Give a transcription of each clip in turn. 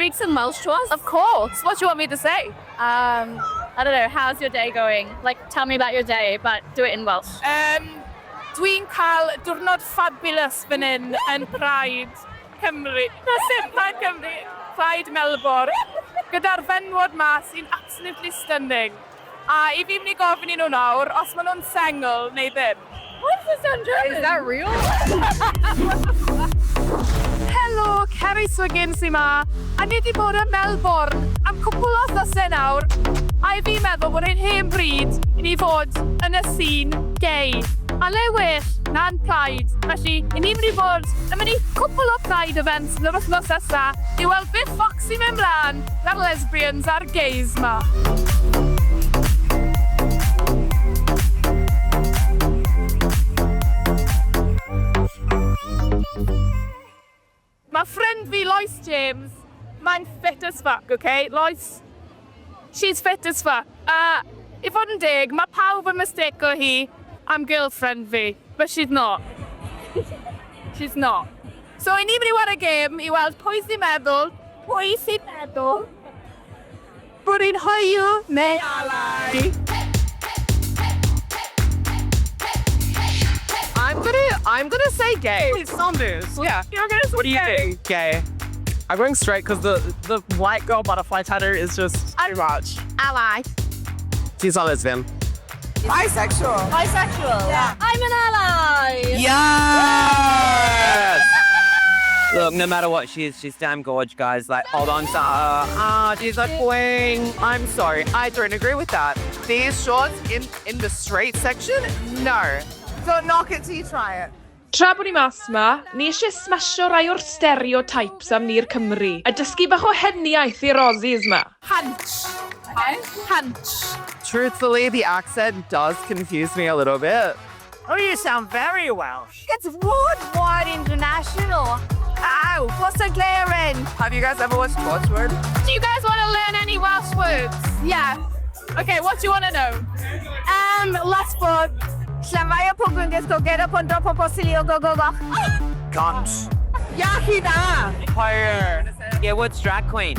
speak some Welsh to us? Of course. What do you want me to say? I don't know, how's your day going? Like, tell me about your day, but do it in Welsh. Dwi'n cael diwrnod fabulous fan hyn yn Pride Cymru. That's it, Pride Cymru. Pride Melbourne. Gyda'r fenwod ma sy'n absolutely stunning. A I fi mynd I gofyn I nhw nawr, os maen nhw'n sengl neu ddim. What does that sound German? Is that real? Helo, Ceri Siggins yma. A ni wedi bod yn Melbourne am cwpl o wythnosau nawr. A I fi meddwl bod ein hen bryd I ni fod yn y scene gay. A le well na'n Pride. Felly, I ni mynd I fod yn mynd I cwpl o Pride events yn yr wythnos nesa I weld beth fox I mynd mlaen na'r lesbians a'r gays ma. Mae ffrind fi, Lois James, mae'n fit as fuck, okay? Lois, she's fit as fuck. I fod yn deg, mae pawb yn mistake o hi am girlfriend fi, but she's not. She's not. So, I ni mynd I weld y gêm I weld pwy sy'n meddwl, bod hi'n hoyw neu alai. I'm gonna say gay. It's Saunders. Yeah. You're gonna say What do you think? Gay. I'm going straight because the white girl butterfly tattoo is just too much. Ally. She's not lesbian. Bisexual. Bisexual? Yeah. I'm an ally! Yes! Look, no matter what she is, she's damn gorge, guys. Like, hold on to her. She's a queen. I'm sorry, I don't agree with that. These shorts in the straight section? No. So knock it till you try it. Tra bod ni mas ma, ni eisiau smasho rai o'r stereotypes am ni'r Cymry, a dysgu bach o heniaeth i'r Aussies ma. Hansh. Hansh. Truthfully, the accent does confuse me a little bit. Oh, you sound very Welsh. It's worldwide international. Ow, what's a glaring? Have you guys ever watched Torchwood? Do you guys want to learn any Welsh words? Yeah. Okay, what do you want to know? Last word. Llamaya Pugungus go get up on drop of Posilio go. Cunt. Yahida. Fire. Yeah, what's drag queen?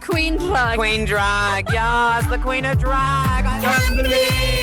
Queen drag. Queen drag. Yes, the queen of drag. I can't believe.